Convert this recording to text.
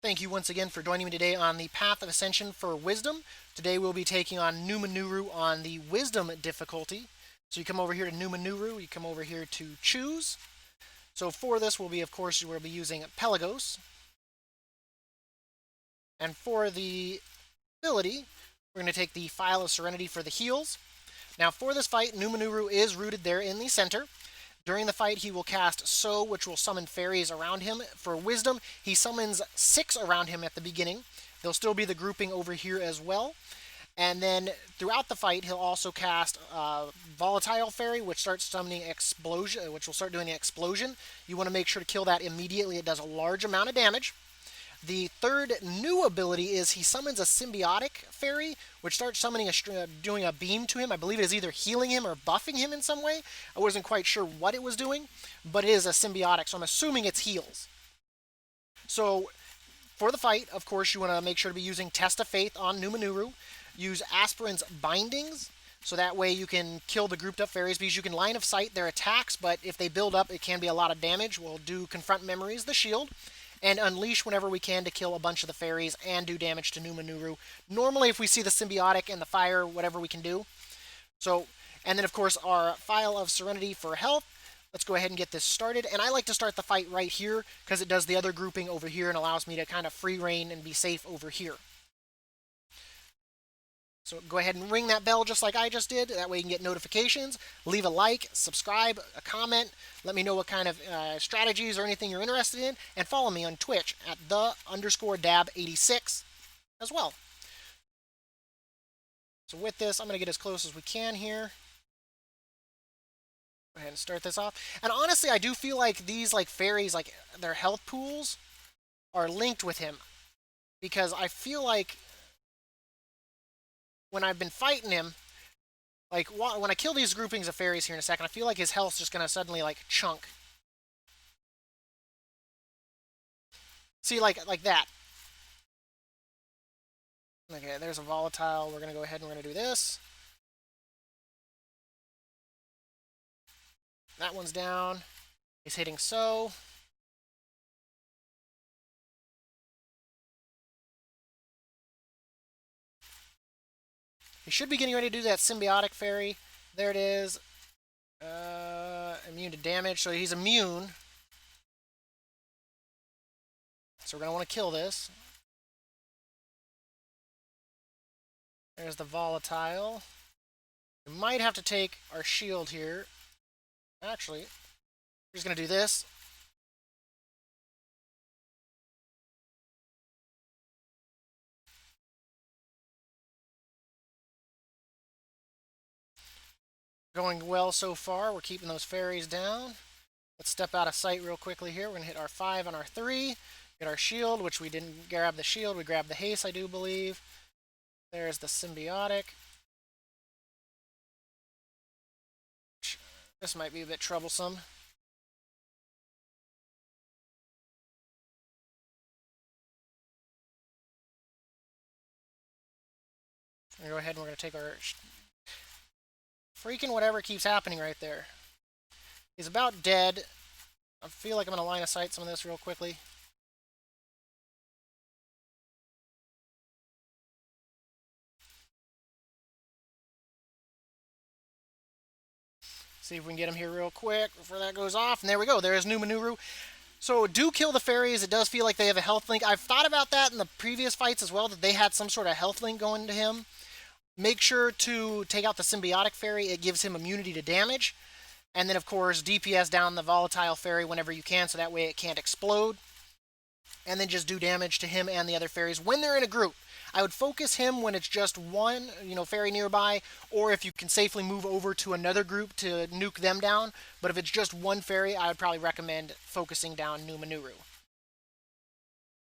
Thank you once again for joining me today on the Path of Ascension for Wisdom. Today we'll be taking on Nuuminuuru on the Wisdom difficulty. So you come over here to Nuuminuuru, you come over here to Choose. So for this we'll be, of course, we'll be using Pelagos. And for the ability, we're going to take the Phial of Serenity for the heals. Now for this fight, Nuuminuuru is rooted there in the center. During the fight, he will cast So, which will summon fairies around him. For Wisdom, he summons 6 around him at the beginning. There'll still be the grouping over here as well. And then throughout the fight, he'll also cast Volatile Fairy, which starts summoning Explosion, which will start doing an explosion. You want to make sure to kill that immediately. It does a large amount of damage. The third new ability is he summons a Symbiotic Fairy, which starts summoning doing a beam to him. I believe it is either healing him or buffing him in some way. I wasn't quite sure what it was doing, but it is a symbiotic, so I'm assuming it's heals. So for the fight, of course, you want to make sure to be using Test of Faith on Nuuminuuru. Use Aspirin's Bindings, so that way you can kill the grouped up fairies, because you can line of sight their attacks, but if they build up, it can be a lot of damage. We'll do Confront Memories, the shield, and Unleash whenever we can to kill a bunch of the fairies and do damage to Nuuminuuru. Normally, if we see the Symbiotic and the Fire, whatever we can do. So, and then of course our Phial of Serenity for health. Let's go ahead and get this started. And I like to start the fight right here, because it does the other grouping over here and allows me to kind of free reign and be safe over here. So go ahead and ring that bell just like I just did. That way you can get notifications. Leave a like, subscribe, a comment. Let me know what kind of strategies or anything you're interested in. And follow me on Twitch at the_Dab86 as well. So with this, I'm going to get as close as we can here. Go ahead and start this off. And honestly, I do feel like these fairies, their health pools are linked with him. Because I feel like when I've been fighting him, when I kill these groupings of fairies here in a second, I feel like his health's just going to suddenly, chunk. See, like that. Okay, there's a Volatile. We're going to go ahead and we're going to do this. That one's down. He's hitting So. He should be getting ready to do that Symbiotic Fairy. There it is. Immune to damage, so he's immune. So we're going to want to kill this. There's the Volatile. We might have to take our shield here. Actually, we're just going to do this. Going well so far. We're keeping those fairies down. Let's step out of sight real quickly here. We're going to hit our 5 and our 3. Get our shield, which we didn't grab the shield. We grabbed the haste, I do believe. There's the Symbiotic. This might be a bit troublesome. We're going to go ahead and we're going to take our... Freaking whatever keeps happening right there. He's about dead. I feel like I'm going to line of sight some of this real quickly. See if we can get him here real quick before that goes off. And there we go. There's Nuuminuuru. So do kill the fairies. It does feel like they have a health link. I've thought about that in the previous fights as well, that they had some sort of health link going to him. Make sure to take out the Symbiotic Fairy. It gives him immunity to damage. And then, of course, DPS down the Volatile Fairy whenever you can, so that way it can't explode. And then just do damage to him and the other fairies when they're in a group. I would focus him when it's just one, fairy nearby, or if you can safely move over to another group to nuke them down. But if it's just one fairy, I would probably recommend focusing down Nuuminuuru.